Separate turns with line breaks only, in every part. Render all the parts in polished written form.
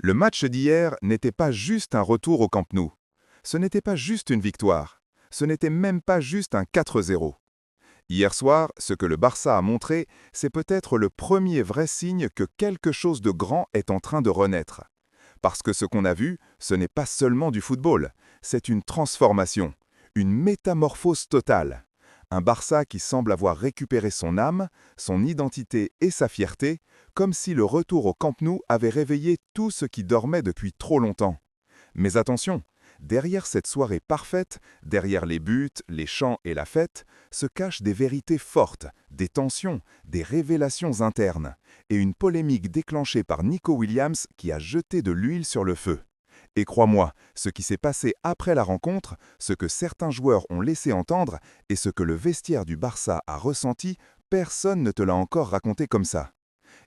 Le match d'hier n'était pas juste un retour au Camp Nou. Ce n'était pas juste une victoire. Ce n'était même pas juste un 4-0. Hier soir, ce que le Barça a montré, c'est peut-être le premier vrai signe que quelque chose de grand est en train de renaître. Parce que ce qu'on a vu, ce n'est pas seulement du football, c'est une transformation, une métamorphose totale. Un Barça qui semble avoir récupéré son âme, son identité et sa fierté, comme si le retour au Camp Nou avait réveillé tout ce qui dormait depuis trop longtemps. Mais attention, derrière cette soirée parfaite, derrière les buts, les chants et la fête, se cachent des vérités fortes, des tensions, des révélations internes, et une polémique déclenchée par Nico Williams qui a jeté de l'huile sur le feu. Et crois-moi, ce qui s'est passé après la rencontre, ce que certains joueurs ont laissé entendre et ce que le vestiaire du Barça a ressenti, personne ne te l'a encore raconté comme ça.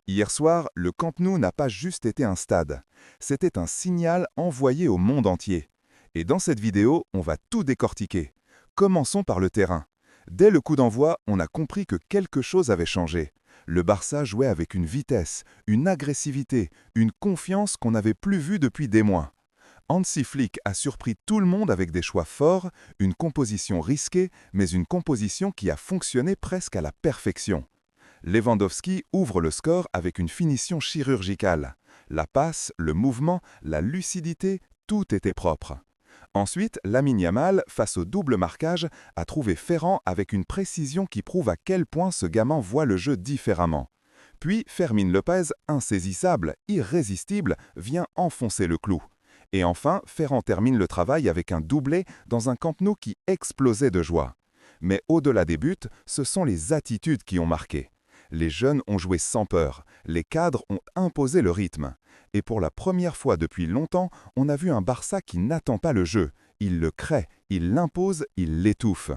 Hier soir, le Camp Nou n'a pas juste été un stade. C'était un signal envoyé au monde entier. Et dans cette vidéo, on va tout décortiquer. Commençons par le terrain. Dès le coup d'envoi, on a compris que quelque chose avait changé. Le Barça jouait avec une vitesse, une agressivité, une confiance qu'on n'avait plus vue depuis des mois. Hansi Flick a surpris tout le monde avec des choix forts, une composition risquée, mais une composition qui a fonctionné presque à la perfection. Lewandowski ouvre le score avec une finition chirurgicale. La passe, le mouvement, la lucidité, tout était propre. Ensuite, Lamine Yamal, face au double marquage, a trouvé Ferran avec une précision qui prouve à quel point ce gamin voit le jeu différemment. Puis Fermín López, insaisissable, irrésistible, vient enfoncer le clou. Et enfin, Ferran termine le travail avec un doublé dans un Camp Nou qui explosait de joie. Mais au-delà des buts, ce sont les attitudes qui ont marqué. Les jeunes ont joué sans peur, les cadres ont imposé le rythme. Et pour la première fois depuis longtemps, on a vu un Barça qui n'attend pas le jeu. Il le crée, il l'impose, il l'étouffe.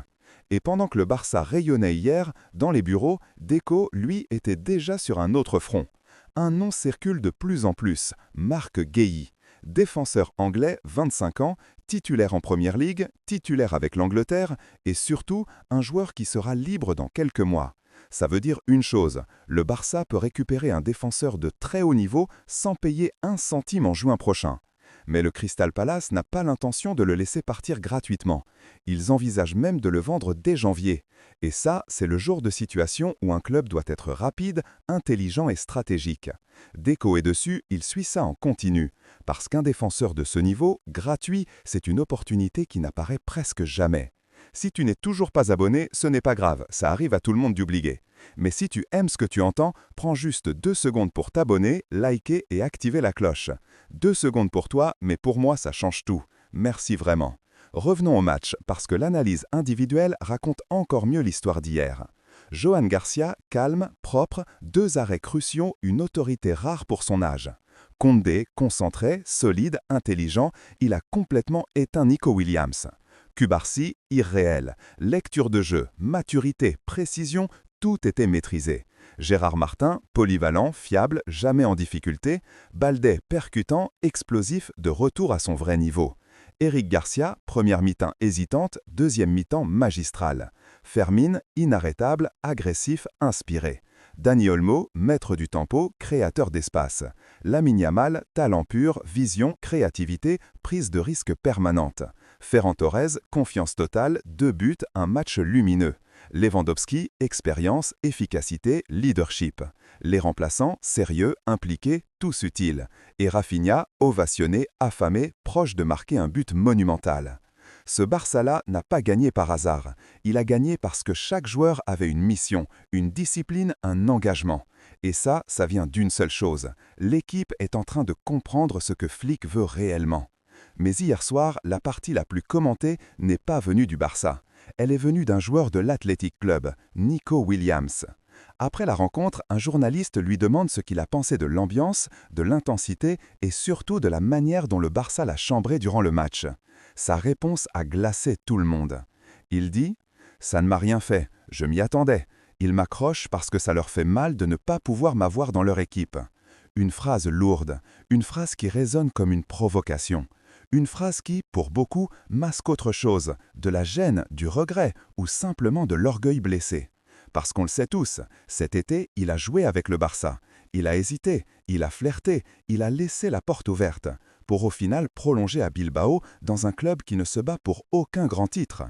Et pendant que le Barça rayonnait hier, dans les bureaux, Deco, lui, était déjà sur un autre front. Un nom circule de plus en plus, Marc Guéhi. Défenseur anglais, 25 ans, titulaire en Première Ligue, titulaire avec l'Angleterre, et surtout un joueur qui sera libre dans quelques mois. Ça veut dire une chose, le Barça peut récupérer un défenseur de très haut niveau sans payer un centime en juin prochain. Mais le Crystal Palace n'a pas l'intention de le laisser partir gratuitement. Ils envisagent même de le vendre dès janvier. Et ça, c'est le genre de situation où un club doit être rapide, intelligent et stratégique. Deco est dessus, il suit ça en continu. Parce qu'un défenseur de ce niveau, gratuit, c'est une opportunité qui n'apparaît presque jamais. Si tu n'es toujours pas abonné, ce n'est pas grave, ça arrive à tout le monde d'oublier. Mais si tu aimes ce que tu entends, prends juste 2 secondes pour t'abonner, liker et activer la cloche. 2 secondes pour toi, mais pour moi ça change tout. Merci vraiment. Revenons au match, parce que l'analyse individuelle raconte encore mieux l'histoire d'hier. Johan Garcia, calme, propre, 2 arrêts cruciaux, une autorité rare pour son âge. Condé, concentré, solide, intelligent, il a complètement éteint Nico Williams. Cubarsí, irréel. Lecture de jeu, maturité, précision, tout était maîtrisé. Gérard Martin, polyvalent, fiable, jamais en difficulté. Baldé, percutant, explosif, de retour à son vrai niveau. Eric Garcia, première mi-temps hésitante, deuxième mi-temps magistrale. Fermín, inarrêtable, agressif, inspiré. Dani Olmo, maître du tempo, créateur d'espace. Lamine Yamal, talent pur, vision, créativité, prise de risque permanente. Ferran Torres, confiance totale, 2 buts, un match lumineux. Lewandowski, expérience, efficacité, leadership. Les remplaçants, sérieux, impliqués, tous utiles. Et Rafinha, ovationné, affamé, proche de marquer un but monumental. Ce Barça-là n'a pas gagné par hasard. Il a gagné parce que chaque joueur avait une mission, une discipline, un engagement. Et ça vient d'une seule chose. L'équipe est en train de comprendre ce que Flick veut réellement. Mais hier soir, la partie la plus commentée n'est pas venue du Barça. Elle est venue d'un joueur de l'Athletic Club, Nico Williams. Après la rencontre, un journaliste lui demande ce qu'il a pensé de l'ambiance, de l'intensité et surtout de la manière dont le Barça l'a chambré durant le match. Sa réponse a glacé tout le monde. Il dit « Ça ne m'a rien fait, je m'y attendais. Ils m'accrochent parce que ça leur fait mal de ne pas pouvoir m'avoir dans leur équipe. » Une phrase lourde, une phrase qui résonne comme une provocation. Une phrase qui, pour beaucoup, masque autre chose, de la gêne, du regret ou simplement de l'orgueil blessé. Parce qu'on le sait tous, cet été, il a joué avec le Barça. Il a hésité, il a flirté, il a laissé la porte ouverte, pour au final prolonger à Bilbao dans un club qui ne se bat pour aucun grand titre.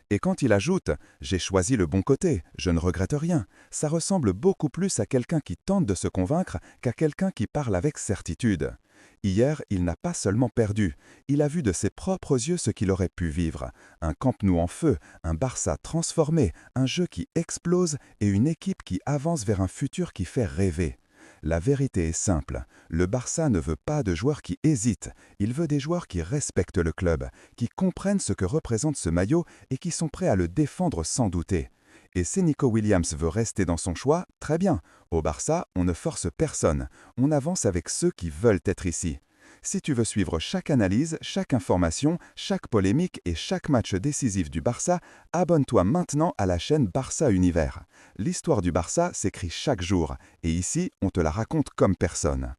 Et quand il ajoute « J'ai choisi le bon côté, je ne regrette rien », ça ressemble beaucoup plus à quelqu'un qui tente de se convaincre qu'à quelqu'un qui parle avec certitude. Hier, il n'a pas seulement perdu, il a vu de ses propres yeux ce qu'il aurait pu vivre. Un Camp Nou en feu, un Barça transformé, un jeu qui explose et une équipe qui avance vers un futur qui fait rêver. La vérité est simple, le Barça ne veut pas de joueurs qui hésitent, il veut des joueurs qui respectent le club, qui comprennent ce que représente ce maillot et qui sont prêts à le défendre sans douter. Et si Nico Williams veut rester dans son choix, très bien. Au Barça, on ne force personne, on avance avec ceux qui veulent être ici. Si tu veux suivre chaque analyse, chaque information, chaque polémique et chaque match décisif du Barça, abonne-toi maintenant à la chaîne Barça Univers. L'histoire du Barça s'écrit chaque jour, et ici, on te la raconte comme personne.